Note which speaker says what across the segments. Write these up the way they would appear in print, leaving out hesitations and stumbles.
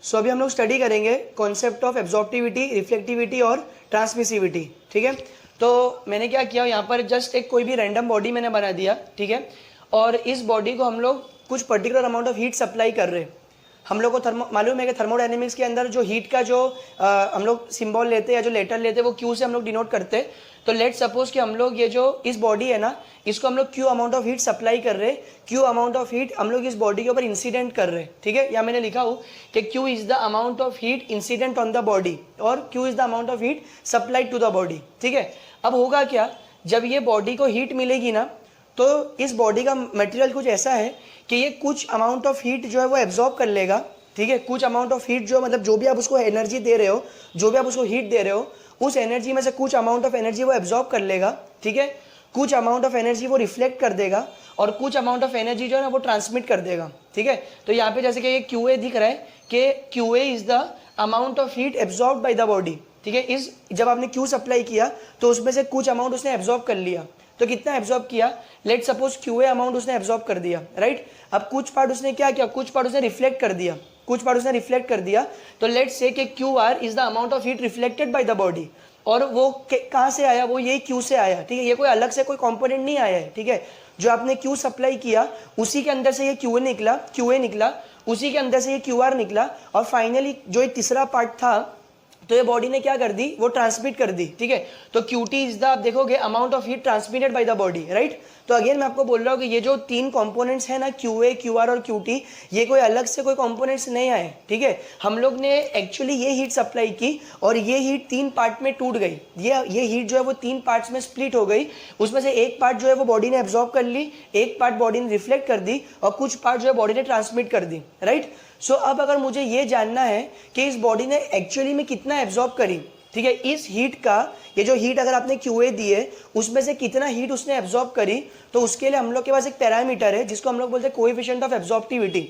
Speaker 1: सो अभी हम लोग स्टडी करेंगे कॉन्सेप्ट ऑफ एब्जॉर्प्टिविटी, रिफ्लेक्टिविटी और ट्रांसमिसिविटी। ठीक है, तो मैंने क्या किया, यहाँ पर जस्ट एक कोई भी रैंडम बॉडी मैंने बना दिया। ठीक है, और इस बॉडी को हम लोग कुछ particular amount of heat supply कर रहे हैं। हम लोग को मालूम है कि थर्मोडायनेमिक्स के अंदर जो हीट का जो हम लोग सिंबल लेते हैं या जो लेटर लेते हैं वो क्यू से हम लोग डिनोट करते हैं। तो लेट सपोज कि हम लोग ये जो इस बॉडी है ना, इसको हम लोग Q amount of heat supply कर रहे हैं। क्यू अमाउंट ऑफ हीट हम लोग इस बॉडी के ऊपर इंसिडेंट कर रहे हैं। ठीक है, या मैंने लिखा हूँ कि Q is the amount of heat incident on the body और Q is the amount of heat supplied to the body. ठीक है, अब होगा क्या, जब ये बॉडी को हीट मिलेगी ना, तो इस बॉडी का मटेरियल कुछ ऐसा है कि ये कुछ अमाउंट ऑफ हीट जो है वो एब्जॉर्ब कर लेगा। ठीक है, कुछ अमाउंट ऑफ हीट जो मतलब जो भी आप उसको एनर्जी दे रहे हो, जो भी आप उसको हीट दे रहे हो, उस एनर्जी में से कुछ अमाउंट ऑफ एनर्जी वो एब्जॉर्ब कर लेगा। ठीक है, कुछ अमाउंट ऑफ एनर्जी वो रिफ्लेक्ट कर देगा और कुछ अमाउंट ऑफ एनर्जी जो है ना वो ट्रांसमिट कर देगा। ठीक है, तो यहाँ पे जैसे कि ये क्यू ए दिख रहा है कि Q A is the amount of heat absorb by the body. ठीक है, इस जब आपने क्यू सप्लाई किया तो उसमें से कुछ अमाउंट उसने एब्जॉर्ब कर लिया। तो कितना एब्जॉर्ब किया, let suppose Q A amount उसने एब्जॉर्ब कर दिया, राइट। अब कुछ पार्ट उसने क्या किया, कुछ पार्ट उसने रिफ्लेक्ट कर दिया, कुछ पार्ट उसने रिफ्लेक्ट कर दिया। तो लेट्स से कि Q R is the amount of heat reflected by the body, और वो कहाँ से आया, वो यही क्यू से आया। ठीक है, ये कोई अलग से कोई कंपोनेंट नहीं आया है। ठीक है, जो आपने क्यू सप्लाई किया उसी के अंदर से ये क्यू ए निकला, उसी के अंदर से ये क्यू आर निकला, और फाइनली जो ये तीसरा पार्ट था तो ये बॉडी ने क्या कर दी, वो ट्रांसमिट कर दी। ठीक है, तो क्यूटी इज द, आप देखोगे, amount of heat transmitted by the body, right. तो अगेन मैं आपको बोल रहा हूँ कि ये जो तीन कंपोनेंट्स है ना, क्यू ए, क्यू आर और क्यूटी, ये कोई अलग से कोई कंपोनेंट्स नहीं आए। ठीक है, हम लोग ने एक्चुअली ये हीट सप्लाई की और ये हीट तीन पार्ट में टूट गई। ये हीट जो है वो तीन पार्ट्स में स्प्लिट हो गई। उसमें से एक पार्ट जो है वो बॉडी ने एब्जॉर्ब कर ली, एक पार्ट बॉडी ने रिफ्लेक्ट कर दी और कुछ पार्ट जो है बॉडी ने ट्रांसमिट कर दी, राइट। सो अब अगर मुझे ये जानना है कि इस बॉडी ने एक्चुअली में कितना एब्जॉर्ब करी, ठीक है, इस हीट का, ये जो हीट अगर आपने क्यूए दी है उसमें से कितना हीट उसने एब्जॉर्ब करी, तो उसके लिए हम लोग के पास एक पैरामीटर है जिसको हम लोग बोलते हैं coefficient of absorptivity.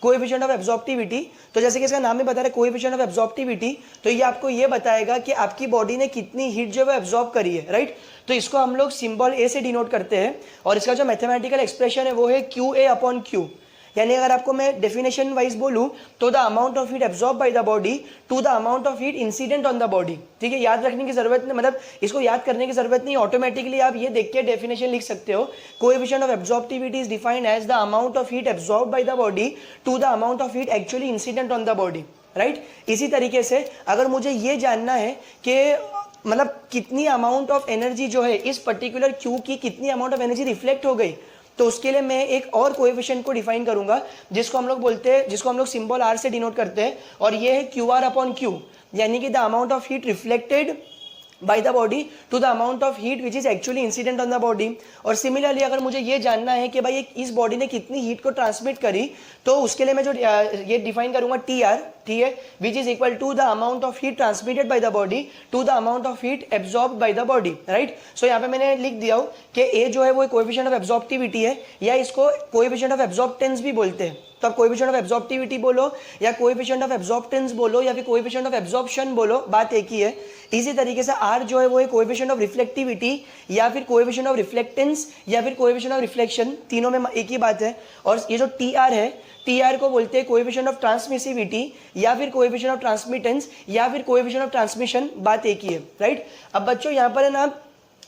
Speaker 1: Coefficient of absorptivity, तो जैसे कि इसका नाम ही बता रहा है कोएफिशिएंट ऑफ एब्जॉर्प्टिविटी, तो ये आपको ये बताएगा कि आपकी बॉडी ने कितनी हीट जो है वो एब्जॉर्ब करी है, राइट। तो इसको हम लोग सिंबल ए से डिनोट करते हैं और इसका जो मैथमेटिकल एक्सप्रेशन है वो है क्यू ए अपॉन क्यू। यानी अगर आपको मैं डेफिनेशन वाइज बोलूं तो the amount of heat absorb by the body to the amount of heat incident on the body. ठीक है, याद रखने की जरूरत नहीं, मतलब इसको याद करने की जरूरत नहीं, ऑटोमेटिकली आप ये देख के डेफिनेशन लिख सकते हो। Coefficient of absorptivity is defined as the amount of heat absorb by the body to the amount of heat actually incident on the body, right. इसी तरीके से अगर मुझे ये जानना है कि मतलब कितनी अमाउंट ऑफ एनर्जी जो है इस पर्टिकुलर क्यू की, कितनी अमाउंट ऑफ एनर्जी रिफ्लेक्ट हो गई, तो उसके लिए मैं एक और कोएफिशिएंट को डिफाइन करूंगा जिसको हम लोग बोलते हैं, जिसको हम लोग सिंबल आर से डिनोट करते हैं, और ये है क्यू आर अपॉन क्यू, यानी कि the amount of heat reflected by the body to the amount of heat which is actually incident on the body. और सिमिलरली अगर मुझे ये जानना है कि भाई इस बॉडी ने कितनी हीट को ट्रांसमिट करी, तो उसके लिए मैं जो ये डिफाइन करूंगा टी आर, ठीक है, which is equal to the amount of heat transmitted by the body to the amount of heat absorb by the body, right. So यहाँ पे मैंने लिख दिया हो कि ए जो है वो कोएफिशिएंट ऑफ एब्जॉर्प्टिविटी है, या इसको कोएफिशिएंट ऑफ एब्जॉर्प्टेंस भी बोलते हैं। तो आप कोएफिशिएंट ऑफ एब्जॉर्प्टिविटी बोलो या कोएफिशिएंट ऑफ एब्जॉर्प्टेंस बोलो या फिर कोएफिशिएंट ऑफ एब्जॉर्प्शन बोलो, बात एक ही है। इसी तरीके से आर जो है वो है कोएफिशिएंट ऑफ रिफ्लेक्टिविटी या फिर कोएफिशिएंट ऑफ रिफ्लेक्टेंस या फिर कोएफिशिएंट ऑफ रिफ्लेक्शन, तीनों में एक ही बात है। और ये जो टी आर है, टी आर को बोलते हैं कोएफिशिएंट ऑफ ट्रांसमिसिविटी या फिर कोएफिशिएंट ऑफ ट्रांसमिटेंस या फिर कोएफिशिएंट ऑफ ट्रांसमिशन, बात एक ही है, राइट। अब बच्चों यहाँ पर है ना,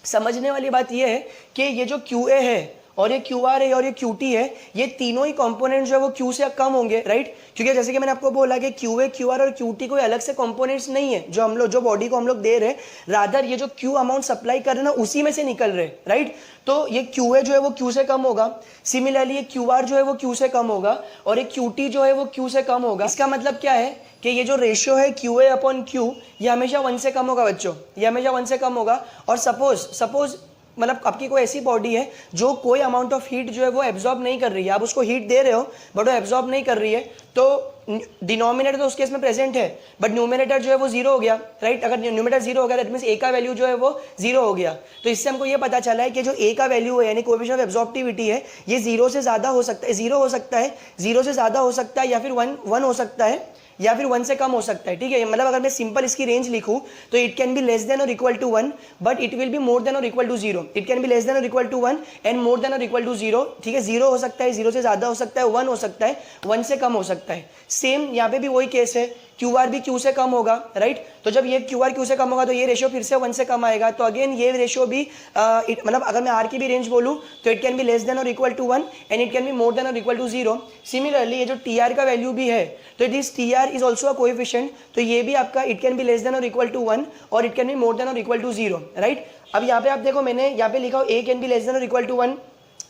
Speaker 1: समझने वाली बात यह है कि ये जो क्यू ए है और ये क्यू आर है और ये क्यू टी है, ये तीनों ही कंपोनेंट जो है वो क्यू से कम होंगे, राइट। क्योंकि जैसे कि मैंने आपको बोला कि क्यू ए, क्यू आर और क्यू टी कोई अलग से कंपोनेंट्स नहीं है जो हम लोग, जो बॉडी को हम लोग दे रहे हैं, रादर ये जो क्यू अमाउंट सप्लाई कर रहे हैं ना उसी में से निकल रहे, राइट। तो ये क्यू ए जो है वो क्यू से कम होगा, सिमिलरली ये क्यू आर जो है वो क्यू से कम होगा और ये क्यू टी जो है वो क्यू से कम होगा। इसका मतलब क्या है कि ये जो रेशियो है क्यू ए अपॉन क्यू, ये हमेशा 1 से कम होगा बच्चों, ये हमेशा 1 से कम होगा। और सपोज मतलब आपकी कोई ऐसी बॉडी है जो कोई अमाउंट ऑफ हीट जो है वो एब्जॉर्ब नहीं कर रही है, आप उसको हीट दे रहे हो बट वो एब्जॉर्ब नहीं कर रही है, तो डिनोमिनेटर तो उसके इसमें प्रेजेंट है बट न्यूमिनेटर जो है वो जीरो हो गया, राइट। अगर न्यूमिनेटर जीरो हो गया दैट मींस ए का वैल्यू जो है वो जीरो हो गया। तो इससे हमको ये पता चला है कि जो ए का वैल्यू है यानी कोएफिशिएंट ऑफ एब्जॉर्प्टिविटी है, ये जीरो से ज़्यादा हो सकता है, जीरो हो सकता है, जीरो से ज़्यादा हो सकता है, या फिर वन हो सकता है, या फिर 1 से कम हो सकता है, ठीक है। मतलब अगर मैं सिंपल इसकी रेंज लिखूं तो it can be less than और equal to 1 but it will be more than और equal to 0। It can be less than और equal to 1 and more than और इक्वल टू 0, ठीक है। 0 हो सकता है, 0 से ज़्यादा हो सकता है, 1 हो सकता है, 1 से कम हो सकता है। सकता है। सेम यहाँ पे भी वही केस है, क्यू आर भी क्यू से कम होगा, राइट। तो जब ये क्यू आर क्यू से कम होगा तो ये रेशियो फिर से 1 से कम आएगा। तो अगेन ये रेशियो भी मतलब अगर मैं आर की भी रेंज बोलूँ तो it can be less than और equal to 1 and it can be more than और इक्वल टू 0। सिमिलरली ये जो टी आर का वैल्यू भी है तो this T R is also a coefficient, तो ये भी आपका it can be less than और इक्वल टू 1 और it can be more than और इक्वल टू 0, राइट। अब यहाँ पे आप देखो मैंने यहाँ पे लिखा हो A can be less than और equal to 1,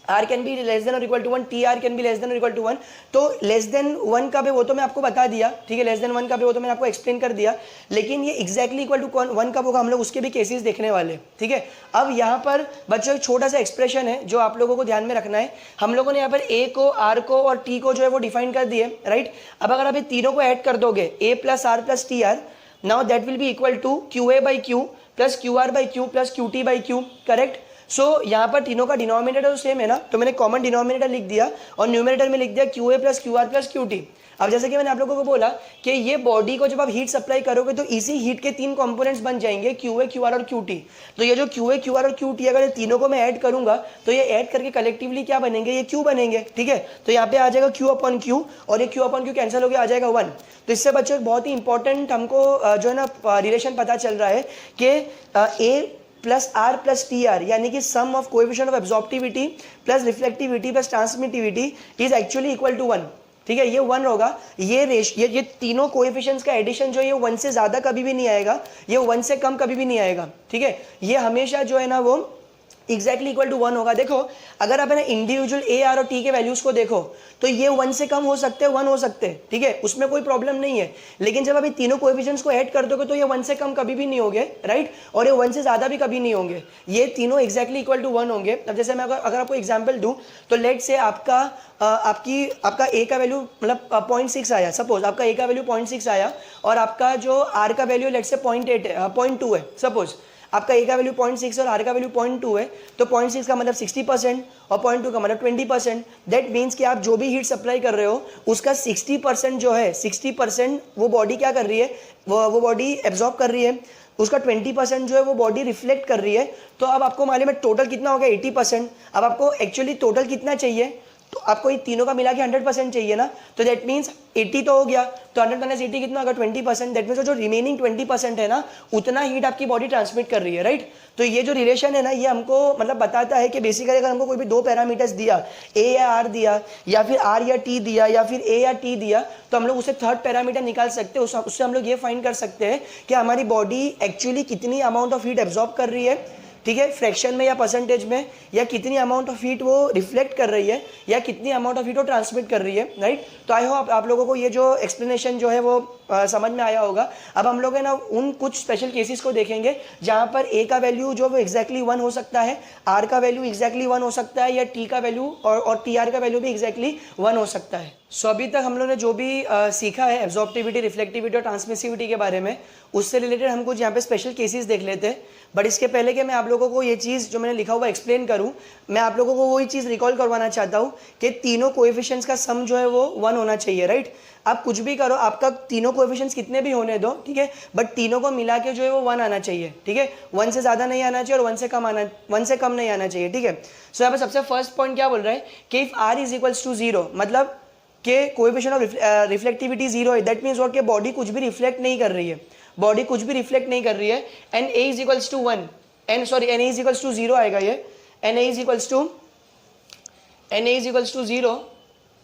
Speaker 1: R can be less than और equal to 1, T R can be less than और इक्वल टू 1। तो लेस देन 1 कब है वो तो मैं आपको बता दिया, ठीक है, लेस देन 1 कब है वो तो मैंने आपको एक्सप्लेन कर दिया। लेकिन ये एक्जैक्टली इक्वल टू 1 कब होगा हम लोग उसके भी केसेस देखने वाले, ठीक है। अब यहाँ पर बच्चों एक छोटा सा एक्सप्रेशन है जो आप लोगों को ध्यान में रखना है। हम लोगों ने यहाँ पर ए को, आर को और टी को जो है वो डिफाइन कर दिए, राइट। अब अगर आप ये तीनों को ऐड कर दोगे A plus R plus T R, now that will be equal to Q A by Q plus Q R by Q plus Q T by Q, correct. So यहाँ पर तीनों का डिनोमिनेटर तो सेम है ना, तो मैंने कॉमन डिनोमिनेटर लिख दिया और न्यूमरेटर में लिख दिया Q A plus Q are plus Q T. अब जैसे कि मैंने आप लोगों को बोला कि ये बॉडी को जब आप हीट सप्लाई करोगे तो इसी हीट के 3 कंपोनेंट्स बन जाएंगे, क्यू ए क्यू आर और क्यू टी। तो ये जो क्यू ए क्यू आर और क्यू टी अगर ये तीनों को मैं ऐड करूंगा तो ये ऐड करके कलेक्टिवली क्या बनेंगे, ये क्यू बनेंगे, ठीक है। तो यहाँ पे आ जाएगा क्यू अपॉन क्यू और ये क्यू अपॉन क्यू कैंसिल हो गया, आ जाएगा 1। तो इससे बच्चों एक बहुत ही इंपॉर्टेंट हमको जो है ना रिलेशन पता चल रहा है कि A plus R plus T R यानी कि sum of coefficient of absorptivity plus reflectivity plus transmittivity is actually equal to 1, ठीक है। ये 1 होगा। ये तीनों कोएफिशिएंट्स का एडिशन जो है ये 1 से ज़्यादा कभी भी नहीं आएगा, ये 1 से कम कभी भी नहीं आएगा, ठीक है। ये हमेशा जो है ना वो एक्जैक्टली इक्वल टू 1 होगा। देखो अगर आप है ना इंडिविजुअल ए आर और टी के वैल्यूज को देखो तो ये 1 से कम हो सकते हैं, 1 हो सकते हैं, ठीक है, उसमें कोई प्रॉब्लम नहीं है। लेकिन जब अभी तीनों कोएफिशिएंट्स को ऐड कर दोगे तो ये 1 से कम कभी भी नहीं होंगे, राइट, और ये 1 से ज़्यादा भी कभी नहीं होंगे, ये तीनों एक्जैक्टली इक्वल टू 1 होंगे। अब जैसे मैं अगर आपको एग्जाम्पल दूँ तो लेट से आपका ए का वैल्यू मतलब 0.6 आया, सपोज आपका ए का वैल्यू 0.6 आया और आपका जो आर का वैल्यू लेट से 0.8 है, 0.2 है, सपोज आपका ए का वैल्यू 0.6 और आर का वैल्यू 0.2 है। तो 0.6 का मतलब 60% और 0.2 का मतलब 20%। दैट मीन्स कि आप जो भी हीट सप्लाई कर रहे हो उसका 60% जो है, 60% वो बॉडी क्या कर रही है, वो बॉडी एब्जॉर्ब कर रही है, उसका 20% जो है वो बॉडी रिफ्लेक्ट कर रही है। तो अब आपको मालूम है टोटल कितना हो गया 80%। अब आपको एक्चुअली टोटल कितना चाहिए, तो आपको ये तीनों का मिला के 100% चाहिए ना, तो दैट मीन्स 80 तो हो गया, तो 100 माइनस 80 कितना होगा 20%। दैट मीन्स जो रिमेनिंग 20% है ना उतना हीट आपकी बॉडी ट्रांसमिट कर रही है, राइट। तो ये जो रिलेशन है ना ये हमको मतलब बताता है कि बेसिकली अगर हमको कोई भी 2 पैरामीटर्स दिया, ए या आर दिया या फिर आर या टी दिया या फिर ए या टी दिया, तो हम लोग उससे थर्ड पैरामीटर निकाल सकते हैं। उससे हम लोग ये फाइंड कर सकते हैं कि हमारी बॉडी एक्चुअली कितनी अमाउंट ऑफ हीट एब्जॉर्ब कर रही है, ठीक है, फ्रैक्शन में या परसेंटेज में, या कितनी अमाउंट ऑफ हीट वो रिफ्लेक्ट कर रही है या कितनी अमाउंट ऑफ हीट वो ट्रांसमिट कर रही है, राइट। तो आई होप आप लोगों को ये जो एक्सप्लेनेशन जो है वो समझ में आया होगा। अब हम लोग है ना उन कुछ स्पेशल केसेस को देखेंगे जहाँ पर ए का वैल्यू जो वो एक्जैक्टली 1 हो सकता है, आर का वैल्यू एक्जैक्टली 1 हो सकता है या टी का वैल्यू और टी आर का वैल्यू भी एक्जैक्टली 1 हो सकता है। सो अभी तक हम लोग ने जो भी सीखा है एब्जॉर्प्टिविटी, रिफ्लेक्टिविटी और ट्रांसमिसिविटी के बारे में, उससे रिलेटेड हम कुछ यहाँ पे स्पेशल केसेस देख लेते हैं। बट इसके पहले कि मैं आप लोगों को ये चीज़ जो मैंने लिखा हुआ एक्सप्लेन करूँ, मैं आप लोगों को वही चीज़ रिकॉल करवाना चाहता हूँ कि तीनों कोएफिशिएंट्स का सम जो है वो 1 होना चाहिए, राइट। आप कुछ भी करो, आपका तीनों कोएफिशिएंट्स कितने भी होने दो, ठीक है, बट तीनों को मिला के जो है वो 1 आना चाहिए, ठीक है, 1 से ज़्यादा नहीं आना चाहिए और 1 से कम नहीं आना चाहिए, ठीक है। सो यहाँ पर सबसे फर्स्ट पॉइंट क्या बोल रहा है कि if R is equals to 0, मतलब कि कोएफिशिएंट ऑफ रिफ्लेक्टिविटी 0 है, दैट मीन्स वॉट कि बॉडी कुछ भी रिफ्लेक्ट नहीं कर रही है, बॉडी कुछ भी रिफ्लेक्ट नहीं कर रही है। And A is equals to 1, N is equals to 0 आएगा ये, N A is equals to 0,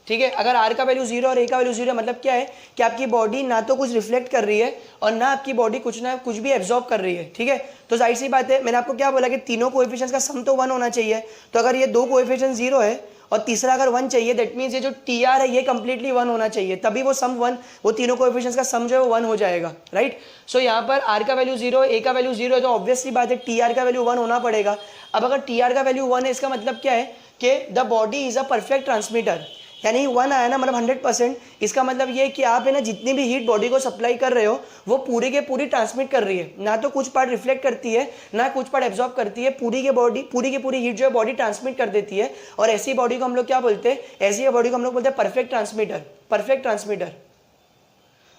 Speaker 1: ठीक है। अगर आर का वैल्यू 0 और ए का वैल्यू 0 मतलब क्या है कि आपकी बॉडी ना तो कुछ रिफ्लेक्ट कर रही है और ना आपकी बॉडी कुछ भी एब्जॉर्ब कर रही है, ठीक है। तो जाहिर सी बात है, मैंने आपको क्या बोला कि तीनों कोएफिशिएंट्स का सम तो 1 होना चाहिए। तो अगर ये 2 कोएफिशिएंट 0 है और तीसरा अगर 1 चाहिए, दैट मीन्स ये जो टी आर है ये कंप्लीटली 1 होना चाहिए, तभी वो सम 1, वो तीनों कोएफिशिएंट्स का सम जो है वो 1 हो जाएगा, राइट। सो यहाँ पर आर का वैल्यू 0, ए का वैल्यू 0 है, तो ऑब्वियसली बात है टी आर का वैल्यू 1 होना पड़ेगा। अब अगर टी आर का वैल्यू 1 है, इसका मतलब क्या है कि the body is a perfect transmitter, यानी 1 आया ना मतलब 100%। इसका मतलब ये है कि आप है ना जितनी भी हीट बॉडी को सप्लाई कर रहे हो वो पूरी के पूरी ट्रांसमिट कर रही है, ना तो कुछ पार्ट रिफ्लेक्ट करती है ना कुछ पार्ट एब्जॉर्ब करती है, पूरी की पूरी हीट जो है बॉडी ट्रांसमिट कर देती है। और ऐसी बॉडी को हम लोग क्या बोलते हैं, ऐसी बॉडी को हम लोग बोलते हैं परफेक्ट ट्रांसमीटर।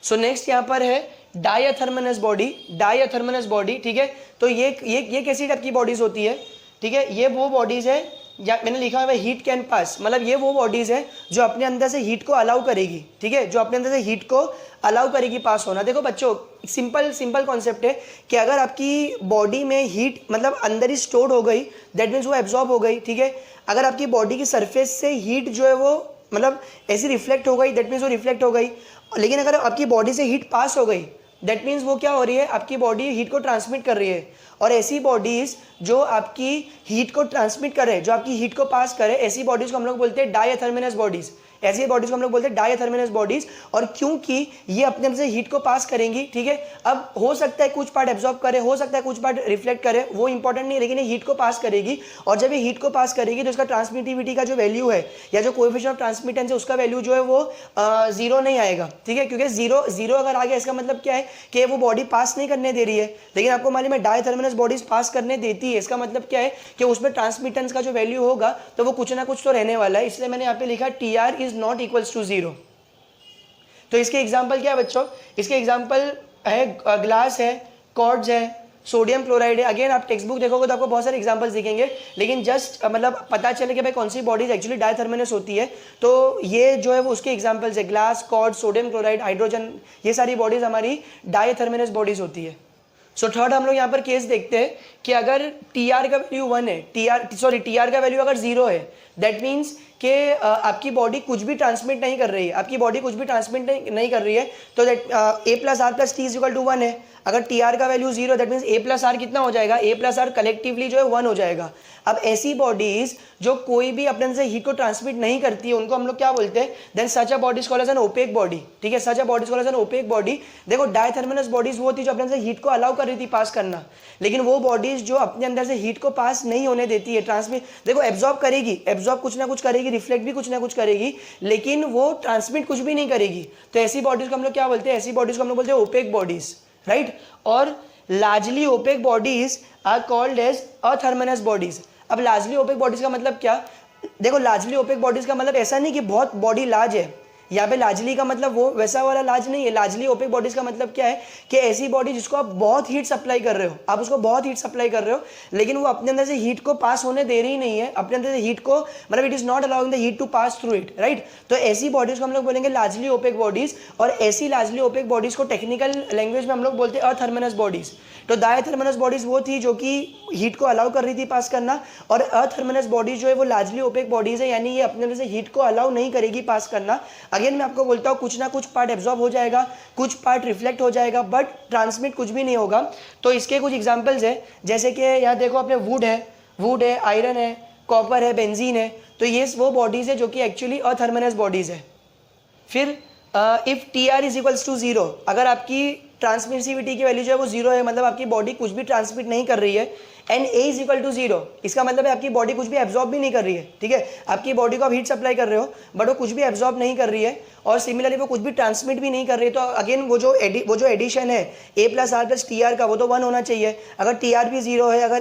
Speaker 1: सो नेक्स्ट यहाँ पर है डायथर्मनस बॉडी, ठीक है। तो ये कैसी टाइप की बॉडीज होती है, ठीक है, ये वो बॉडीज है या मैंने लिखा हुआ है हीट कैन पास, मतलब ये वो बॉडीज है जो अपने अंदर से हीट को अलाउ करेगी, ठीक है, जो अपने अंदर से हीट को अलाउ करेगी पास होना। देखो बच्चों, सिंपल कॉन्सेप्ट है कि अगर आपकी बॉडी में हीट मतलब अंदर ही स्टोर्ड हो गई, दैट मीन्स वो एब्जॉर्ब हो गई, ठीक है। अगर आपकी बॉडी की सरफेस से हीट जो है वो मतलब ऐसी रिफ्लेक्ट हो गई, दैट मीन्स वो रिफ्लेक्ट हो गई। लेकिन अगर आपकी बॉडी से हीट पास हो गई, दैट मीन्स वो क्या हो रही है, आपकी बॉडी हीट को ट्रांसमिट कर रही है। और ऐसी बॉडीज जो आपकी हीट को ट्रांसमिट करे, जो आपकी हीट को पास करे, ऐसी बॉडीज को हम लोग बोलते हैं डायथर्मिनस बॉडीज। ऐसी बॉडीज को हम लोग बोलते हैं डायथर्मिनस बॉडीज। और क्योंकि ये अपने अंदर से हीट को पास करेंगी, ठीक है। अब हो सकता है कुछ पार्ट एब्जॉर्ब करे, हो सकता है कुछ पार्ट रिफ्लेक्ट करे, वो इंपॉर्टेंट नहीं है, लेकिन ये हीट को पास करेगी। और जब ये हीट को पास करेगी तो उसका ट्रांसमिटिविटी का जो वैल्यू है या जो कोएफिशिएंट ऑफ ट्रांसमिटेंस है उसका वैल्यू जो है वो जीरो नहीं आएगा, ठीक है। क्योंकि जीरो अगर आ गया इसका मतलब क्या है कि वो बॉडी पास नहीं करने दे रही है। लेकिन आपको मालूम है डायथर्मिनस बॉडीज पास करने देती है, इसका मतलब क्या है कि उसमें ट्रांसमिटेंस का जो वैल्यू होगा तो वो कुछ ना कुछ तो रहने वाला है। इसलिए मैंने यहाँ पे लिखा TR is not equals to 0। तो इसके एग्जाम्पल क्या है बच्चों, इसके एग्जाम्पल है ग्लास है, कॉर्ड्स है, सोडियम क्लोराइड है। अगेन आप टेक्स्ट बुक देखोगे तो आपको बहुत सारे एग्जांपल्स दिखेंगे, लेकिन जस्ट मतलब पता चले कि भाई कौन सी बॉडीज एक्चुअली डायथर्मिनस होती है। तो ये जो है वो उसके एग्जांपल्स है, glass, cord, sodium chloride, hydrogen, ये सारी बॉडीज हमारी डायथर्मिनस बॉडीज होती है। सो थर्ड हम लोग यहाँ पर केस देखते हैं कि अगर TR का वैल्यू 1 है, TR का वैल्यू अगर 0 है, दैट मीन्स कि आपकी बॉडी कुछ भी ट्रांसमिट नहीं कर रही है, आपकी बॉडी कुछ भी ट्रांसमिट नहीं कर रही है, तो दैट A+R+T=1 है। अगर TR का वैल्यू 0, दैट मीन्स A+R कितना हो जाएगा, A+R कलेक्टिवली जो है 1 हो जाएगा। अब ऐसी बॉडीज जो कोई भी अपने से हीट को ट्रांसमिट नहीं करती है उनको हम लोग क्या बोलते हैं, then such a body is called as an opaque body, ठीक है। Such a body is called as an opaque body. देखो डायथर्मिनस बॉडीज वो थी जो अपने से हीट को अलाउ कर रही थी पास करना, लेकिन वो बॉडीज जो अपने अंदर से हीट को पास नहीं होने देती है, ट्रांसमिट, देखो एब्जॉर्ब करेगी, एब्जॉर्ब कुछ ना कुछ करेगी, रिफ्लेक्ट भी कुछ ना कुछ करेगी, लेकिन वो ट्रांसमिट कुछ भी नहीं करेगी। तो ऐसी बॉडीज को हम लोग क्या बोलते हैं, ऐसी बॉडीज को हम लोग बोलते हैं ओपेक बॉडीज, राइट। और largely opaque bodies are called as athermanous bodies. अब लार्जली ओपेक बॉडीज का मतलब क्या, देखो लार्जली ओपेक बॉडीज का मतलब ऐसा नहीं कि बहुत बॉडी लार्ज है, यहाँ पे लार्जली का मतलब वो वैसा वाला लार्ज नहीं है। लार्जली ओपेक बॉडीज का मतलब क्या है कि ऐसी बॉडी जिसको आप बहुत हीट सप्लाई कर रहे हो, आप उसको बहुत हीट सप्लाई कर रहे हो, लेकिन वो अपने अंदर से हीट को पास होने दे रही नहीं है, अपने अंदर से हीट को मतलब it is not allowing the heat to pass through it, right. तो ऐसी बॉडीज को हम लोग बोलेंगे लार्जली ओपेक बॉडीज। और ऐसी लार्जली ओपेक बॉडीज को टेक्निकल लैंग्वेज में हम लोग बोलते हैं अथर्मिनस बॉडीज। तो डायथर्मिनस बॉडीज वो थी जो कि हीट को अलाउ कर रही थी पास करना, और अथर्मिनस बॉडीज जो है वो लार्जली ओपेक बॉडीज है, यानी ये अपने अंदर से हीट को अलाउ नहीं करेगी पास करना। अगेन मैं आपको बोलता हूँ कुछ ना कुछ पार्ट एब्जॉर्ब हो जाएगा, कुछ पार्ट रिफ्लेक्ट हो जाएगा, बट ट्रांसमिट कुछ भी नहीं होगा। तो इसके कुछ एग्जांपल्स है, जैसे कि यहाँ देखो अपने वुड है, आयरन है, कॉपर है, बेंजीन है। तो ये वो बॉडीज है जो कि एक्चुअली अथर्मिनस बॉडीज है। फिर if TR is equals to 0, अगर आपकी ट्रांसमिसिविटी की वैल्यू जो है वो 0 है, मतलब आपकी बॉडी कुछ भी ट्रांसमिट नहीं कर रही है, and A is equal to 0, इसका मतलब है आपकी बॉडी कुछ भी एब्जॉर्ब भी नहीं कर रही है, ठीक है। आपकी बॉडी को आप हीट सप्लाई कर रहे हो बट वो कुछ भी एब्जॉर्ब नहीं कर रही है, और सिमिलरली वो कुछ भी ट्रांसमिट भी नहीं कर रही है। तो अगेन वो जो एडिशन है A+R+TR का, वो तो 1 होना चाहिए। अगर TR भी 0 है, अगर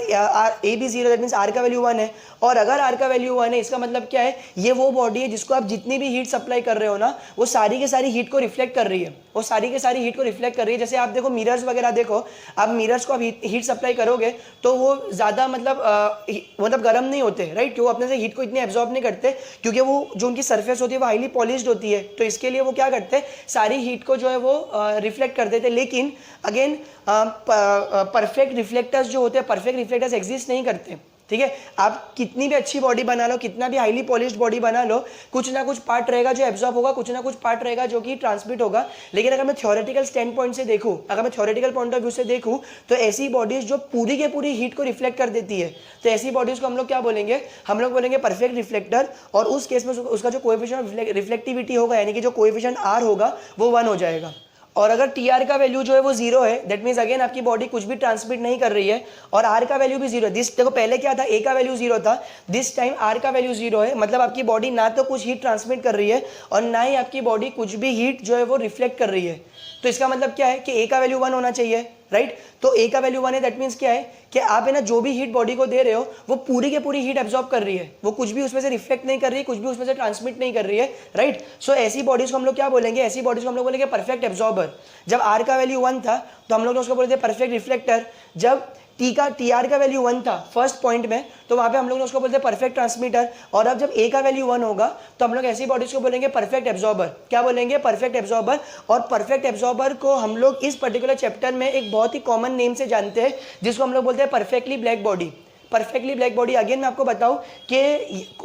Speaker 1: A भी 0, दैट मीन्स R का वैल्यू 1 है। और अगर R का वैल्यू 1 है, इसका मतलब क्या है, ये वो बॉडी है जिसको आप जितनी भी हीट सप्लाई कर रहे हो ना, वो सारी की सारी हीट को रिफ्लेक्ट कर रही है, वो सारी की सारी हीट को रिफ्लेक्ट कर रही है। जैसे आप देखो मिरर्स वगैरह देखो, आप मिरर्स को आप हीट सप्लाई करोगे तो वो ज़्यादा मतलब गर्म नहीं होते, राइट। क्यों, अपने से हीट को इतने एब्जॉर्ब नहीं करते, क्योंकि वो जो उनकी सरफेस होती है वो हाईली पॉलिश्ड होती है। तो इसके लिए वो क्या करते हैं, सारी हीट को जो है वो रिफ्लेक्ट कर देते। लेकिन अगेन परफेक्ट रिफ्लेक्टर्स जो होते हैं, परफेक्ट रिफ्लेक्टर्स एग्जिस्ट नहीं करते, ठीक है। आप कितनी भी अच्छी बॉडी बना लो, कितना भी हाईली पॉलिश्ड बॉडी बना लो, कुछ ना कुछ पार्ट रहेगा जो एब्जॉर्ब होगा, कुछ ना कुछ पार्ट रहेगा जो कि ट्रांसमिट होगा। लेकिन अगर मैं थ्योरेटिकल स्टैंड पॉइंट से देखूं, अगर मैं थ्योरेटिकल पॉइंट ऑफ व्यू से देखूं, तो ऐसी बॉडीज जो पूरी के पूरी हीट को रिफ्लेक्ट कर देती है, तो ऐसी बॉडीज को हम लोग क्या बोलेंगे, हम लोग बोलेंगे परफेक्ट रिफ्लेक्टर। और उस केस में उसका जो कोएफिशिएंट ऑफ रिफ्लेक्टिविटी होगा, यानी कि जो कोएफिशिएंट R होगा, वो 1 हो जाएगा। और अगर TR का वैल्यू जो है वो 0 है, दैट मीन्स अगेन आपकी बॉडी कुछ भी ट्रांसमिट नहीं कर रही है, और R का वैल्यू भी 0 है। देखो पहले क्या था, A का वैल्यू 0 था, दिस टाइम R का वैल्यू 0 है, मतलब आपकी बॉडी ना तो कुछ हीट ट्रांसमिट कर रही है और ना ही आपकी बॉडी कुछ भी हीट जो है वो रिफ्लेक्ट कर रही है। तो इसका मतलब क्या है कि A का वैल्यू 1 होना चाहिए, राइट। तो A का वैल्यू 1 है, दैट मीन्स क्या है कि आप है ना जो भी हीट बॉडी को दे रहे हो वो पूरी के पूरी हीट एब्जॉर्ब कर रही है, वो कुछ भी उसमें से रिफ्लेक्ट नहीं कर रही है, कुछ भी उसमें से ट्रांसमिट नहीं कर रही है, राइट। सो ऐसी बॉडीज को हम लोग क्या बोलेंगे, ऐसी बॉडीज को हम लोग बोलेंगे परफेक्ट एब्जॉर्बर। जब R का वैल्यू 1 था तो हम लोग उसको बोलते हैं परफेक्ट रिफ्लेक्टर। जब टी आर का वैल्यू 1 था फर्स्ट पॉइंट में, तो वहाँ पे हम लोग उसको बोलते हैं परफेक्ट ट्रांसमीटर। और अब जब ए का वैल्यू 1 होगा तो हम लोग ऐसी बॉडीज को बोलेंगे परफेक्ट एब्जॉर्बर। क्या बोलेंगे? Perfect absorber. और परफेक्ट एब्जॉर्बर को हम लोग इस पर्टिकुलर चैप्टर में एक बहुत ही कॉमन नेम से जानते हैं, जिसको हम लोग बोलते हैं perfectly black body. Perfectly black body, again मैं आपको बताऊं कि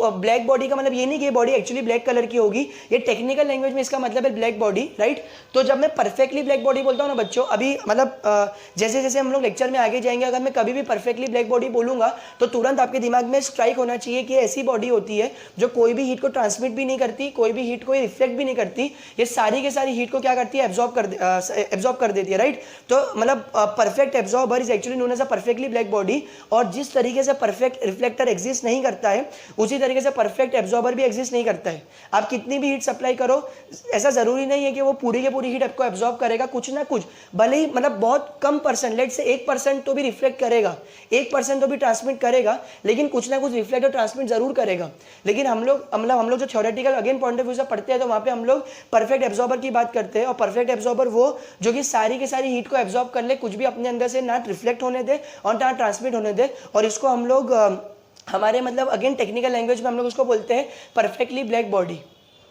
Speaker 1: ब्लैक बॉडी का मतलब ये नहीं कि ये बॉडी एक्चुअली ब्लैक कलर की होगी, ये टेक्निकल लैंग्वेज में इसका मतलब है ब्लैक बॉडी, राइट। तो जब मैं परफेक्टली ब्लैक बॉडी बोलता हूं ना बच्चों, अभी मतलब जैसे जैसे हम लोग लेक्चर में आगे जाएंगे, अगर मैं कभी भी परफेक्टली ब्लैक बॉडी बोलूंगा तो तुरंत आपके दिमाग में स्ट्राइक होना चाहिए कि ऐसी बॉडी होती है जो कोई भी हीट को ट्रांसमिट भी नहीं करती, कोई भी हीट को रिफ्लेक्ट भी नहीं करती, ये सारी के सारी हीट को क्या करती है? एब्जॉर्ब कर देती है, राइट। तो मतलब perfect absorber is actually known as a perfectly black body. और जिस तरीके से परफेक्ट रिफ्लेक्टर एग्जिस्ट नहीं करता है, उसी तरीके से परफेक्ट एब्जॉर्बर भी एग्जिस्ट नहीं करता है। आप कितनी भी हीट सप्लाई करो, ऐसा जरूरी नहीं है कि वो पूरी की पूरी हीट आपको एब्जॉर्ब करेगा, कुछ ना कुछ, भले ही मतलब बहुत कम परसेंट, लेट से 1% तो भी रिफ्लेक्ट करेगा, 1% तो भी ट्रांसमिट करेगा, लेकिन कुछ ना कुछ रिफ्लेक्ट और ट्रांसमिट जरूर करेगा। लेकिन हम लोग जो theoretical again point of view से पढ़ते हैं, तो वहां पे हम लोग परफेक्ट एब्जॉर्बर की बात करते हैं। और परफेक्ट एब्जॉर्बर वो जो कि सारी की सारी हीट को एब्जॉर्ब कर ले, कुछ भी अपने अंदर से ना रिफ्लेक्ट होने दे और ना ट्रांसमिट होने दे, और इसको हम लोग हमारे मतलब अगेन टेक्निकल लैंग्वेज में हम लोग उसको बोलते हैं परफेक्टली ब्लैक बॉडी।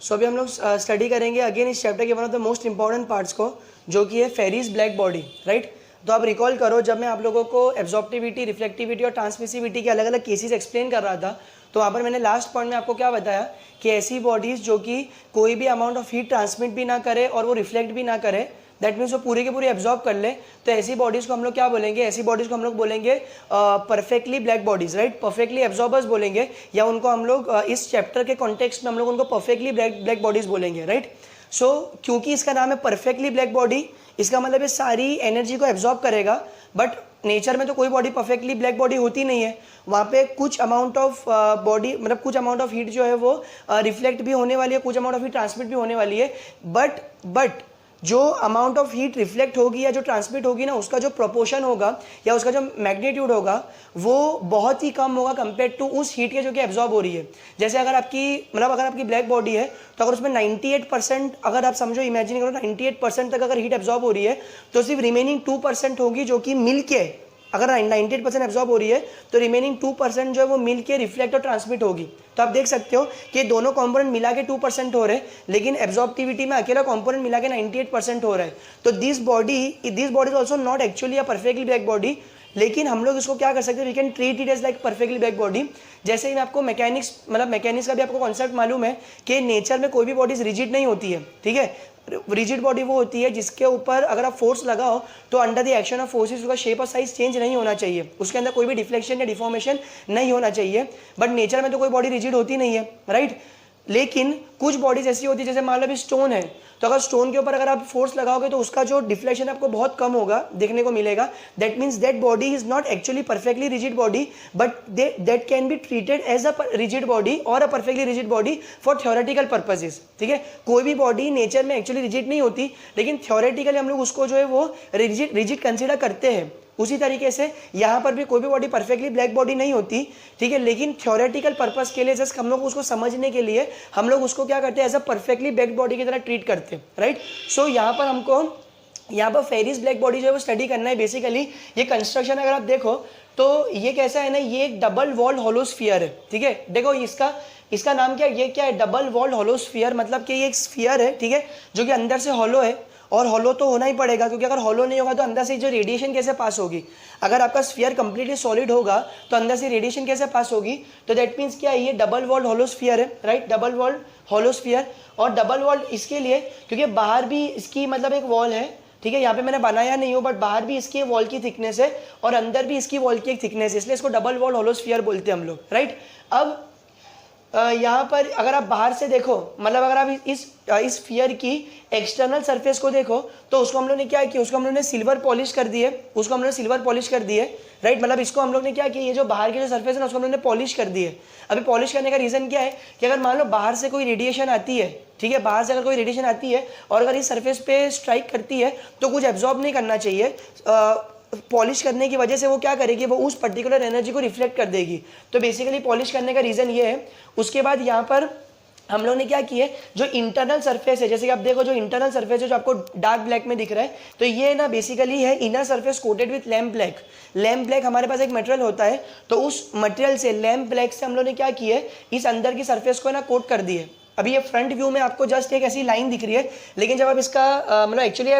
Speaker 1: सो अभी हम लोग स्टडी करेंगे अगेन इस चैप्टर के one of the most important parts को, जो कि है फेरीज ब्लैक बॉडी, राइट। तो आप रिकॉल करो, जब मैं आप लोगों को एब्जॉर्प्टिविटी, रिफ्लेक्टिविटी और ट्रांसमिसिविटी के अलग अलग केसेस एक्सप्लेन कर रहा था, तो वहाँ पर मैंने लास्ट पॉइंट में आपको क्या बताया कि ऐसी बॉडीज जो कि कोई भी अमाउंट ऑफ हीट ट्रांसमिट भी ना करे और वो रिफ्लेक्ट भी ना करे, दैट मीन्स वो पूरी की पूरी एब्जॉर्ब कर ले, तो ऐसी बॉडीज को हम लोग क्या बोलेंगे? ऐसी बॉडीज को हम लोग बोलेंगे perfectly black bodies, right. Perfectly absorbers बोलेंगे, या उनको हम लोग इस चैप्टर के कॉन्टेक्स्ट में हम लोग उनको परफेक्टली ब्लैक बॉडीज बोलेंगे, राइट। सो क्योंकि इसका नाम है परफेक्टली ब्लैक बॉडी, इसका मतलब ये सारी एनर्जी को एब्जॉर्ब करेगा। बट नेचर में तो कोई बॉडी परफेक्टली ब्लैक बॉडी होती नहीं है, वहाँ पे कुछ अमाउंट ऑफ बॉडी मतलब कुछ अमाउंट ऑफ हीट जो है वो रिफ्लेक्ट भी होने वाली है, कुछ अमाउंट ऑफ हीट ट्रांसमिट भी होने वाली है। बट जो अमाउंट ऑफ हीट रिफ्लेक्ट होगी या जो ट्रांसमिट होगी ना, उसका जो प्रोपोर्शन होगा या उसका जो मैग्नीट्यूड होगा वो बहुत ही कम होगा कंपेयर टू उस हीट के जो कि एब्जॉर्ब हो रही है। जैसे अगर आपकी ब्लैक बॉडी है, तो अगर उसमें 98% अगर आप समझो, इमेजिन करो 98% तक अगर हीट एब्जॉर्ब हो रही है, तो सिर्फ रिमेनिंग 2% होगी जो कि मिल के, अगर 98% एब्जॉर्ब हो रही है तो रिमेनिंग 2% जो है वो मिल के रिफ्लेक्ट और ट्रांसमिट होगी। तो आप देख सकते हो कि दोनों कंपोनेंट मिला के 2% हो रहे हैं, लेकिन एब्जॉर्प्टिविटी में अकेला कंपोनेंट मिला के 98% हो रहा है। तो this body is also not actually a perfectly black body, लेकिन हम लोग इसको क्या कर सकते हैं? We can treat it as like perfectly black body. जैसे ही मैं आपको मैकेनिक्स का भी आपको कॉन्सेप्ट मालूम है कि नेचर में कोई भी बॉडीज रिजिड नहीं होती है, ठीक है। रिजिड बॉडी वो होती है जिसके ऊपर अगर आप फोर्स लगाओ तो under the action of forces उसका शेप और साइज चेंज नहीं होना चाहिए, उसके अंदर कोई भी डिफ्लेक्शन या डिफॉर्मेशन नहीं होना चाहिए। बट नेचर में तो कोई बॉडी रिजिड होती नहीं है, राइट। लेकिन कुछ बॉडीज ऐसी होती है, जैसे मान लो अभी स्टोन है, तो अगर स्टोन के ऊपर अगर आप फोर्स लगाओगे तो उसका जो डिफ्लेक्शन आपको बहुत कम होगा देखने को मिलेगा। That means that body is not actually perfectly rigid body, but that can be treated as a rigid body और a perfectly rigid body for theoretical purposes, ठीक है। कोई भी बॉडी नेचर में एक्चुअली रिजिड नहीं होती, लेकिन थ्योरेटिकली हम लोग उसको जो है वो रिजिड कंसिडर करते हैं। उसी तरीके से यहाँ पर भी कोई भी बॉडी परफेक्टली ब्लैक बॉडी नहीं होती, ठीक है, लेकिन थ्योरेटिकल पर्पस के लिए जस्ट हम लोग उसको समझने के लिए हम लोग उसको क्या करते हैं? As a perfectly black body की तरह ट्रीट करते हैं, राइट। सो यहाँ पर फेरीज ब्लैक बॉडी जो है वो स्टडी करना है। बेसिकली ये कंस्ट्रक्शन अगर आप देखो तो ये कैसा है ना, ये एक डबल वॉल्ड होलोस्फीयर है, ठीक है। देखो इसका नाम क्या है? ये क्या है? डबल वॉल्ड होलोस्फीयर, मतलब कि ये एक स्फीयर है, ठीक है, जो कि अंदर से हॉलो है। और हॉलो तो होना ही पड़ेगा, क्योंकि अगर हॉलो नहीं होगा तो अंदर से जो रेडिएशन कैसे पास होगी? अगर आपका स्फीयर कंप्लीटली सॉलिड होगा तो अंदर से रेडिएशन कैसे पास होगी? तो दैट मीन्स क्या है? ये डबल वॉल्ड होलोस्फीयर है, राइट, डबल वॉल्ड होलोस्फीयर। और डबल वॉल्ड इसके लिए क्योंकि बाहर भी इसकी मतलब एक वॉल है, ठीक है, यहाँ पे मैंने बनाया नहीं हो, बट बाहर भी इसकी वॉल की थिकनेस है और अंदर भी इसकी वॉल की एक थिकनेस है, इसलिए इसको डबल वॉल्ड होलोस्फीयर बोलते हैं हम लोग, राइट। अब यहाँ पर अगर आप बाहर से देखो, मतलब अगर आप इस स्फीयर की एक्सटर्नल सरफेस को देखो, तो उसको हम लोग ने क्या किया? उसको हम लोग ने सिल्वर पॉलिश कर दी है, राइट। मतलब इसको हम लोग ने क्या किया? ये जो बाहर की जो सरफेस है ना, उसको हम लोग ने पॉलिश कर दी है। अभी पॉलिश करने का रीज़न क्या है कि अगर मान लो बाहर से कोई रेडिएशन आती है, ठीक है, बाहर से अगर कोई रेडिएशन आती है और अगर इस सरफेस पे स्ट्राइक करती है तो कुछ एब्जॉर्ब नहीं करना चाहिए। पॉलिश करने की वजह से वो क्या करेगी? वो उस पर्टिकुलर एनर्जी को रिफ्लेक्ट कर देगी। तो बेसिकली पॉलिश करने का रीज़न ये है। उसके बाद यहाँ पर हम लोग ने क्या किया है, जो इंटरनल सरफेस है, जैसे कि आप देखो जो इंटरनल सरफेस है जो आपको डार्क ब्लैक में दिख रहा है, तो ये ना बेसिकली है inner surface coated with lamp black. Lamp black हमारे पास एक मटेरियल होता है, तो उस मटेरियल से लैम्प ब्लैक से हम लोग ने क्या किया है, इस अंदर की सरफेस को ना कोट कर दी है। अभी ये फ्रंट व्यू में आपको जस्ट एक ऐसी लाइन दिख रही है, लेकिन जब आप इसका मतलब एक्चुअली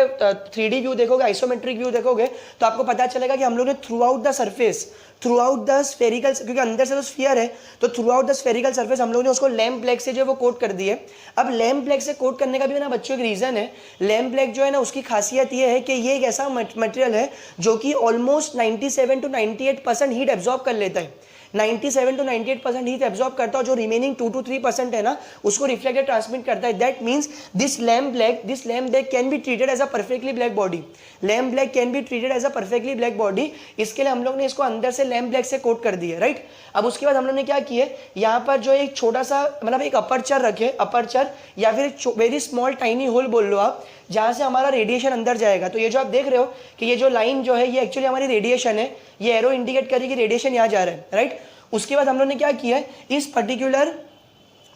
Speaker 1: 3D व्यू देखोगे, आइसोमेट्रिक व्यू देखोगे, तो आपको पता चलेगा कि हम लोग ने through out the surface, through out the spherical, क्योंकि अंदर से तो स्फीयर है, तो through out the spherical surface हम लोग ने उसको लैम्प ब्लैक से जो है वो कोट कर दी है। अब लैम्प ब्लैक से कोट करने का भी ना बच्चों एक रीजन है। लैम्प ब्लैक जो है ना उसकी खासियत ये है कि ये एक ऐसा मटेरियल है जो कि ऑलमोस्ट 97 to 98% हीट एब्जॉर्ब कर लेता है। 97 to 98% हीट एब्जॉर्ब करता है, जो रिमेनिंग 2 to 3% है ना उसको रिफ्लेक्ट ट्रांसमिट करता है। That means this lamp black can be treated as a perfectly black body. Lamp black can be treated as a perfectly black body. इसके लिए हम लोग ने इसको अंदर से लैम्प ब्लैक से कोट कर दिया, राइट। अब उसके बाद हम लोग ने क्या किया, यहाँ पर जो एक छोटा सा मतलब एक अपर्चर रखे, अपर्चर या फिर वेरी स्मॉल टाइनी होल बोल लो आप, जहाँ से हमारा रेडिएशन अंदर जाएगा। तो ये जो आप देख रहे हो कि ये जो लाइन जो है ये एक्चुअली हमारी रेडिएशन है, ये एरो इंडिकेट करेगी रेडिएशन यहाँ जा रहा है, राइट। उसके बाद हम लोग ने क्या किया है, इस पर्टिकुलर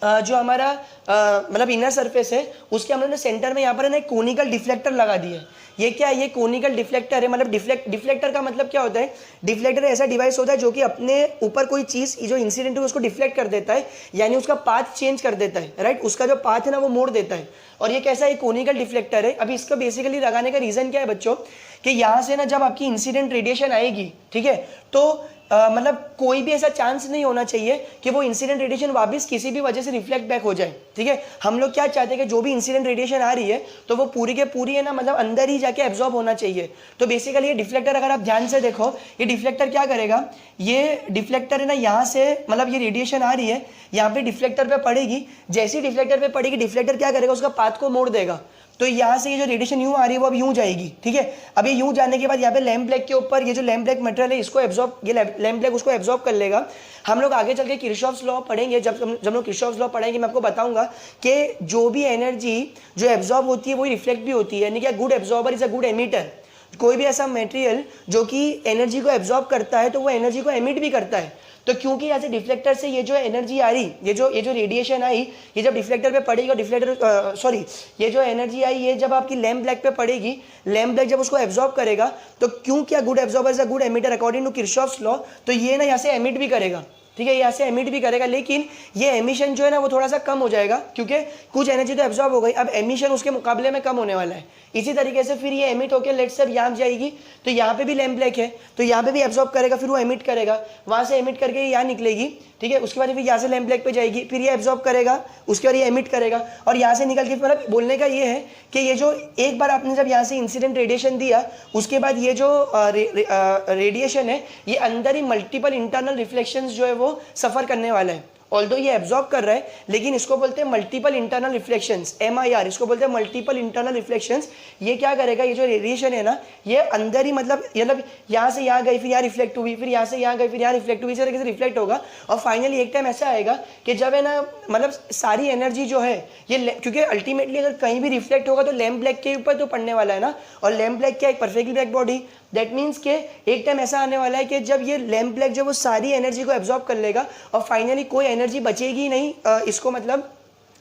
Speaker 1: जो हमारा मतलब इनर सरफेस है उसके हम लोग ने सेंटर में यहाँ पर ना एक कोनिकल डिफ्लेक्टर लगा दिया है। ये क्या है, ये कोनिकल डिफ्लेक्टर है। मतलब डिफ्लेक्टर का मतलब क्या होता है, डिफ्लेक्टर ऐसा डिवाइस होता है जो कि अपने ऊपर कोई चीज़ जो इंसिडेंट है उसको डिफ्लेक्ट कर देता है, यानी उसका पाथ चेंज कर देता है, राइट। उसका जो पाथ है ना वो मोड़ देता है। और ये कैसा है, कोनिकल डिफ्लेक्टर है। अभी इसको बेसिकली लगाने का रीज़न क्या है बच्चों, कि यहाँ से ना जब आपकी इंसिडेंट रेडिएशन आएगी, ठीक है, तो मतलब कोई भी ऐसा चांस नहीं होना चाहिए कि वो इंसिडेंट रेडिएशन वापस किसी भी वजह से रिफ्लेक्ट बैक हो जाए, ठीक है। हम लोग क्या चाहते हैं कि जो भी इंसिडेंट रेडिएशन आ रही है तो वो पूरी के पूरी है ना मतलब अंदर ही जाके एब्जॉर्ब होना चाहिए। तो बेसिकली ये डिफ्लेक्टर अगर आप ध्यान से देखो, ये डिफ्लेक्टर क्या करेगा, ये डिफ्लेक्टर है ना यहाँ से मतलब ये रेडिएशन आ रही है, यहाँ पे डिफ्लेक्टर पे पड़ेगी, जैसे ही डिफ्लेक्टर पे पड़ेगी डिफ्लेक्टर क्या करेगा, उसका पाथ को मोड़ देगा। तो यहाँ से ये जो रेडिएशन यूँ आ रही है वो अब यूँ जाएगी, ठीक है। अब ये यूँ जाने के बाद यहाँ पे लैम्प ब्लैक के ऊपर ये जो लैम्प ब्लैक मटेरियल है इसको एब्जॉर्ब, ये लैम्प ब्लैक उसको एब्जॉर्ब कर लेगा। हम लोग आगे चल के किरचॉफ्स लॉ पढ़ेंगे, जब लोग किरचॉफ्स लॉ पढ़ेंगे मैं आपको बताऊंगा कि जो भी एनर्जी जो एब्जॉर्ब होती है वही रिफ्लेक्ट भी होती है, यानी कि good absorber is a good emitter. कोई भी ऐसा मटेरियल जो कि एनर्जी को एब्जॉर्ब करता है तो वो एनर्जी को एमिट भी करता है। तो क्योंकि यहाँ से डिफ्लेक्टर से ये जो एनर्जी आ रही, ये जो रेडिएशन आई, ये जब डिफ्लेक्टर पे पड़ेगी और डिफ्लेक्टर सॉरी ये जो एनर्जी आई ये जब आपकी लैम्प ब्लैक पे पड़ेगी, लैम्प ब्लैक जब उसको एब्जॉर्ब करेगा तो क्यों क्या good absorber is a good emitter according to Kirchhoff's law, तो ये ना यहाँ से एमिट भी करेगा, ठीक है, यहाँ से एमिट भी करेगा। लेकिन ये एमिशन जो है ना वो थोड़ा सा कम हो जाएगा क्योंकि कुछ एनर्जी तो एब्जॉर्ब हो गई, अब एमिशन उसके मुकाबले में कम होने वाला है। इसी तरीके से फिर ये एमिट होकर लेट्स से यहाँ जाएगी, तो यहाँ पे भी लैम्प ब्लैक है तो यहाँ पे भी एब्जॉर्ब करेगा, फिर वो एमिट करेगा, वहाँ से एमिट करके यहाँ निकलेगी, ठीक है। उसके बाद फिर यहाँ से लैम्प ब्लैक पे जाएगी, फिर ये एब्जॉर्ब करेगा, उसके बाद ये एमिट करेगा और यहाँ से निकल के, मतलब बोलने का ये है कि ये जो एक बार आपने जब यहाँ से इंसिडेंट रेडिएशन दिया उसके बाद ये जो रेडिएशन है ये अंदर ही मल्टीपल इंटरनल रिफ्लेक्शंस जो है वो सफ़र करने वाला है। ऑल्दो ये एब्जॉर्ब कर रहा है लेकिन इसको बोलते हैं मल्टीपल इंटरनल रिफ्लेक्शंस, MIR, इसको बोलते हैं मल्टीपल इंटरनल रिफ्लेक्शंस। ये क्या करेगा, ये जो रेडिएशन है ना ये अंदर ही मतलब यहाँ से यहाँ गई, फिर यहाँ रिफ्लेक्ट हुई, फिर यहाँ से यहाँ गई, फिर यहाँ रिफ्लेक्ट हुई, इस तरीके से रिफ्लेक्ट होगा और फाइनली एक टाइम ऐसा आएगा कि जब है ना मतलब सारी एनर्जी जो है ये, क्योंकि अल्टीमेटली अगर कहीं भी रिफ्लेक्ट होगा तो लैम्प ब्लैक के ऊपर तो पड़ने वाला है ना, और लैम्प ब्लैक क्या एक perfectly black body, that means के एक टाइम ऐसा आने वाला है कि जब ये लैम्प ब्लैक जो वो सारी एनर्जी को एब्जॉर्ब कर लेगा और फाइनली कोई एनर्जी बचेगी नहीं इसको मतलब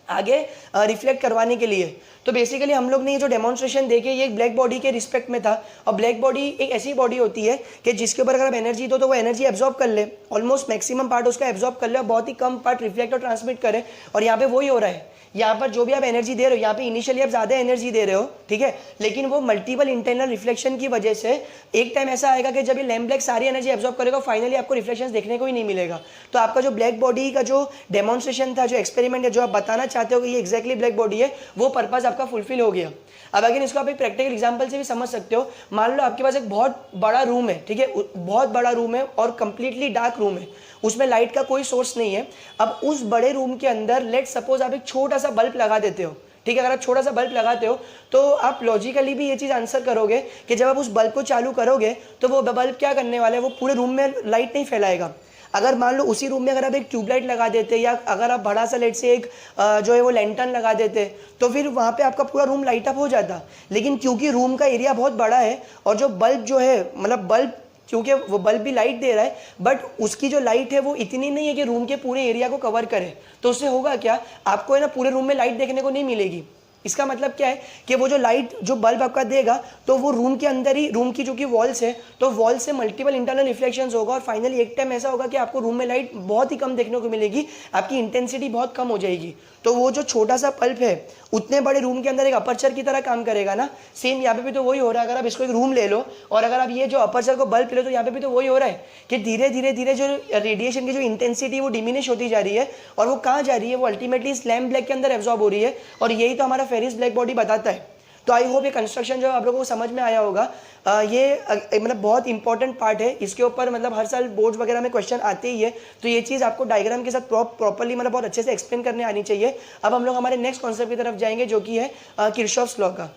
Speaker 1: आगे रिफ्लेक्ट करवाने के लिए। तो बेसिकली हम लोग ने ये जो डेमोन्स्ट्रेशन देखे ये एक ब्लैक बॉडी के रिस्पेक्ट में था, और ब्लैक बॉडी एक ऐसी बॉडी होती है कि जिसके ऊपर अगर आप एनर्जी दो तो वो एनर्जी एब्जॉर्ब कर ले, ऑलमोस्ट मैक्सिमम पार्ट उसका एब्जॉर्ब कर ले और बहुत ही कम पार्ट रिफ्लेक्ट और ट्रांसमिट करे। और यहाँ पे वही हो रहा है, यहाँ पर जो भी आप एनर्जी दे रहे हो, यहाँ पे इनिशियली आप ज़्यादा एनर्जी दे रहे हो, ठीक है, लेकिन वो मल्टीपल इंटरनल रिफ्लेक्शन की वजह से एक टाइम ऐसा आएगा कि जब ये लैम्प ब्लैक सारी एनर्जी एब्जॉर्ब करेगा फाइनली आपको रिफ्लेक्शंस देखने को ही नहीं मिलेगा। तो आपका जो ब्लैक बॉडी का जो डेमोन्स्ट्रेशन था, जो एक्सपेरिमेंट है, जो आप बताना चाहते हो कि ये एक्जैक्टली ब्लैक बॉडी है, वो पर्पज आपका फुलफिल हो गया। अब अगर इसको आप एक प्रैक्टिकल एग्जांपल से भी समझ सकते हो, मान लो आपके पास एक बहुत बड़ा रूम है, ठीक है, बहुत बड़ा रूम है और कंप्लीटली डार्क रूम है, उसमें लाइट का कोई सोर्स नहीं है। अब उस बड़े रूम के अंदर लेट सपोज आप एक छोटा सा बल्ब लगा देते हो, ठीक है, अगर आप छोटा सा बल्ब लगाते हो तो आप लॉजिकली भी ये चीज़ आंसर करोगे कि जब आप उस बल्ब को चालू करोगे तो वो बल्ब क्या करने वाला है, वो पूरे रूम में लाइट नहीं फैलाएगा। अगर मान लो उसी रूम में अगर आप एक ट्यूबलाइट लगा देते या अगर आप बड़ा सा लेट से एक जो है वो लैंटर्न लगा देते तो फिर वहाँ पे आपका पूरा रूम लाइट अप हो जाता। लेकिन क्योंकि रूम का एरिया बहुत बड़ा है और जो बल्ब जो है मतलब बल्ब क्योंकि वो बल्ब भी लाइट दे रहा है, बट उसकी जो लाइट है वो इतनी नहीं है कि रूम के पूरे एरिया को कवर करे। तो उससे होगा क्या, आपको है ना पूरे रूम में लाइट देखने को नहीं मिलेगी। इसका मतलब क्या है कि वो जो लाइट जो बल्ब आपका देगा तो वो रूम के अंदर ही, रूम की जो कि वॉल्स है, तो वॉल से मल्टीपल इंटरनल रिफ्लेक्शंस होगा और फाइनली एक टाइम ऐसा होगा कि आपको रूम में लाइट बहुत ही कम देखने को मिलेगी, आपकी इंटेंसिटी बहुत कम हो जाएगी। तो वो जो छोटा सा बल्ब है उतने बड़े रूम के अंदर एक अपर्चर की तरह काम करेगा ना। सेम यहाँ पे भी तो वही हो रहा है। अगर आप इसको एक रूम ले लो और अगर आप ये जो अपर्चर को बल्ब ले लो तो यहाँ पे भी तो वही हो रहा है कि धीरे धीरे धीरे जो रेडिएशन की जो इंटेंसिटी वो डिमिनिश होती जा रही है और वो कहाँ जा रही है, वो अल्टीमेटली इस लैम्प ब्लैक के अंदर एब्जॉर्ब हो रही है। और यही तो हमारा फेरिस ब्लैक बॉडी बताता है। तो आई होप ये कंस्ट्रक्शन जो आप लोगों को समझ में आया होगा। ये मतलब बहुत इंपॉर्टेंट पार्ट है, इसके ऊपर मतलब हर साल बोर्ड्स वगैरह में क्वेश्चन आते ही है। तो ये चीज़ आपको डायग्राम के साथ प्रॉपर्ली मतलब बहुत अच्छे से एक्सप्लेन करने आनी चाहिए। अब हम लोग हमारे नेक्स्ट कॉन्सेप्ट की तरफ जाएंगे जो कि है किरचॉफ्स लॉ का।